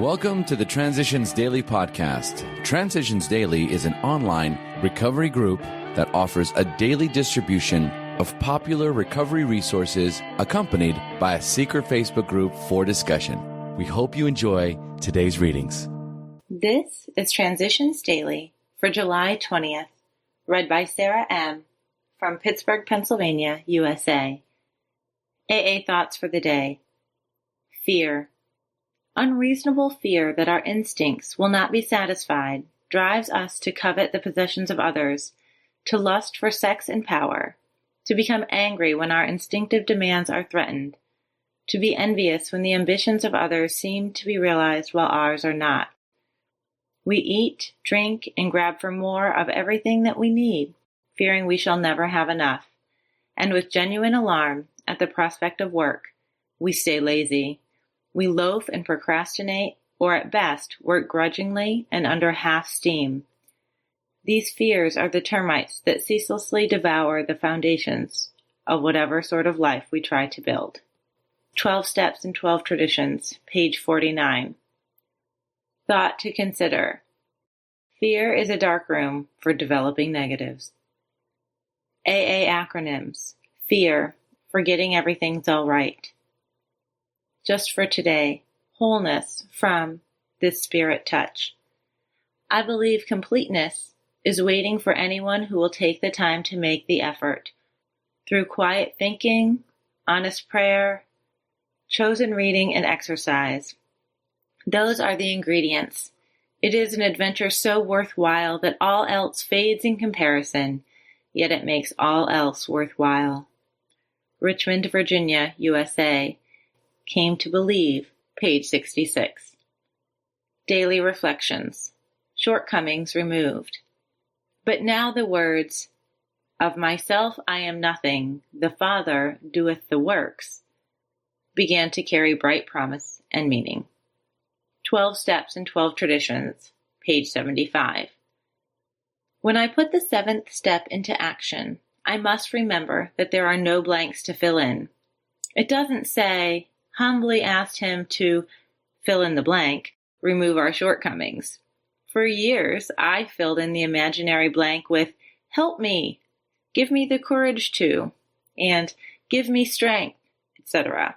Welcome to the Transitions Daily podcast. Transitions Daily is an online recovery group that offers a daily distribution of popular recovery resources accompanied by a secret Facebook group for discussion. We hope you enjoy today's readings. This is Transitions Daily for July 20th, read by Sarah M. from Pittsburgh, Pennsylvania, USA. AA thoughts for the day. Fear. Unreasonable fear that our instincts will not be satisfied drives us to covet the possessions of others, to lust for sex and power, to become angry when our instinctive demands are threatened, to be envious when the ambitions of others seem to be realized while ours are not. We eat, drink, and grab for more of everything that we need, fearing we shall never have enough, and with genuine alarm at the prospect of work, we stay lazy. We loaf and procrastinate, or at best, work grudgingly and under half steam. These fears are the termites that ceaselessly devour the foundations of whatever sort of life we try to build. 12 Steps and 12 Traditions, page 49. Thought to consider. Fear is a dark room for developing negatives. AA acronyms. Fear, forgetting everything's all right. Just for today, wholeness from this spirit touch. I believe completeness is waiting for anyone who will take the time to make the effort. Through quiet thinking, honest prayer, chosen reading, and exercise. Those are the ingredients. It is an adventure so worthwhile that all else fades in comparison, yet it makes all else worthwhile. Richmond, Virginia, USA. Came to Believe, page 66. Daily Reflections. Shortcomings removed. But now the words, "Of myself I am nothing, the Father doeth the works," began to carry bright promise and meaning. 12 Steps and 12 Traditions, page 75. When I put the 7th step into action, I must remember that there are no blanks to fill in. It doesn't say, humbly asked him to fill in the blank, remove our shortcomings. For years, I filled in the imaginary blank with, help me, give me the courage to, and give me strength, etc.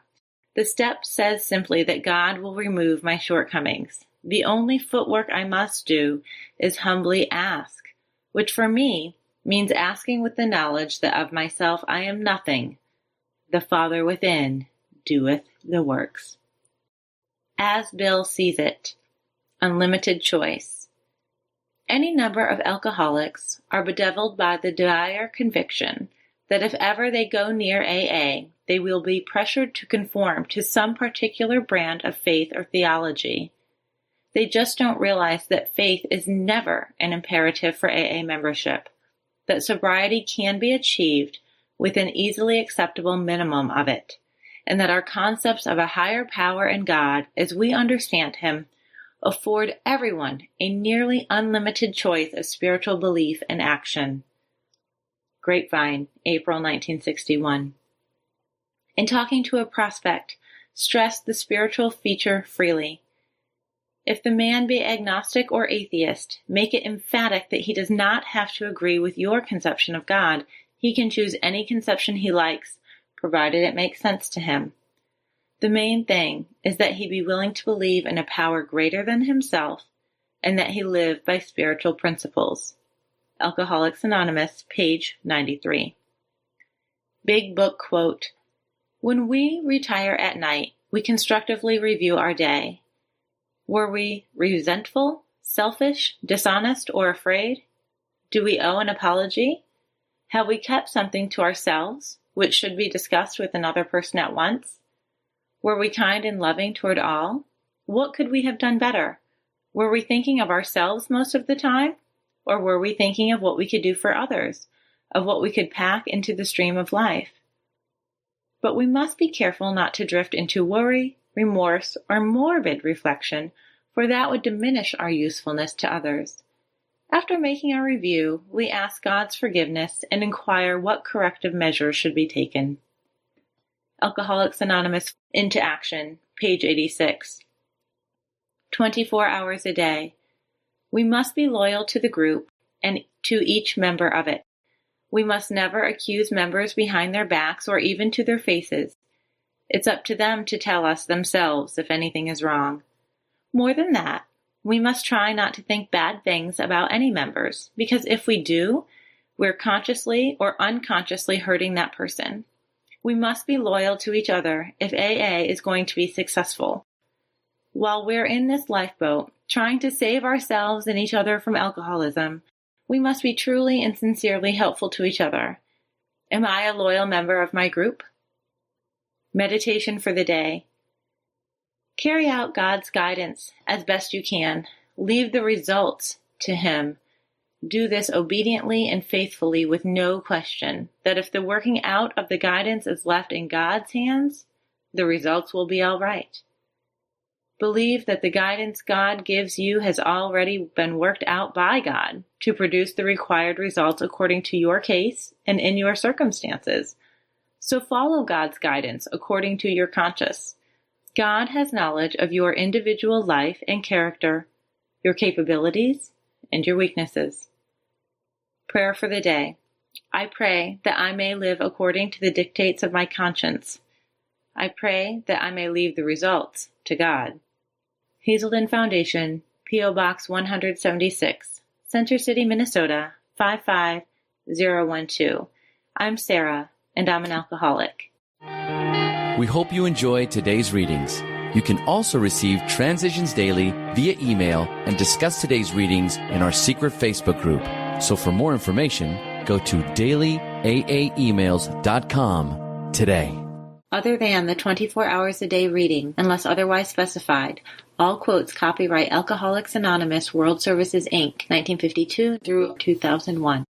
The step says simply that God will remove my shortcomings. The only footwork I must do is humbly ask, which for me means asking with the knowledge that of myself I am nothing. The Father within doeth the works. As Bill sees it, unlimited choice. Any number of alcoholics are bedeviled by the dire conviction that if ever they go near AA, they will be pressured to conform to some particular brand of faith or theology. They just don't realize that faith is never an imperative for AA membership, that sobriety can be achieved with an easily acceptable minimum of it, and that our concepts of a higher power and God, as we understand Him, afford everyone a nearly unlimited choice of spiritual belief and action. Grapevine, April 1961. In talking to a prospect, stress the spiritual feature freely. If the man be agnostic or atheist, make it emphatic that he does not have to agree with your conception of God. He can choose any conception he likes, provided it makes sense to him. The main thing is that he be willing to believe in a power greater than himself, and that he live by spiritual principles. Alcoholics Anonymous, page 93. Big Book quote, when we retire at night, we constructively review our day. Were we resentful, selfish, dishonest, or afraid? Do we owe an apology? Have we kept something to ourselves, which should be discussed with another person at once? Were we kind and loving toward all? What could we have done better? Were we thinking of ourselves most of the time? Or were we thinking of what we could do for others, of what we could pack into the stream of life? But we must be careful not to drift into worry, remorse, or morbid reflection, for that would diminish our usefulness to others. After making our review, we ask God's forgiveness and inquire what corrective measures should be taken. Alcoholics Anonymous Into Action, page 86. 24 hours a day. We must be loyal to the group and to each member of it. We must never accuse members behind their backs or even to their faces. It's up to them to tell us themselves if anything is wrong. More than that, we must try not to think bad things about any members, because if we do, we're consciously or unconsciously hurting that person. We must be loyal to each other if AA is going to be successful. While we're in this lifeboat, trying to save ourselves and each other from alcoholism, we must be truly and sincerely helpful to each other. Am I a loyal member of my group? Meditation for the day. Carry out God's guidance as best you can. Leave the results to Him. Do this obediently and faithfully with no question that if the working out of the guidance is left in God's hands, the results will be all right. Believe that the guidance God gives you has already been worked out by God to produce the required results according to your case and in your circumstances. So follow God's guidance according to your conscience. God has knowledge of your individual life and character, your capabilities, and your weaknesses. Prayer for the day. I pray that I may live according to the dictates of my conscience. I pray that I may leave the results to God. Hazelden Foundation, P.O. Box 176, Center City, Minnesota, 55012. I'm Sarah, and I'm an alcoholic. We hope you enjoyed today's readings. You can also receive Transitions Daily via email and discuss today's readings in our secret Facebook group. So for more information, go to dailyaaemails.com today. Other than the 24 hours a day reading, unless otherwise specified, all quotes copyright Alcoholics Anonymous World Services, Inc., 1952 through 2001.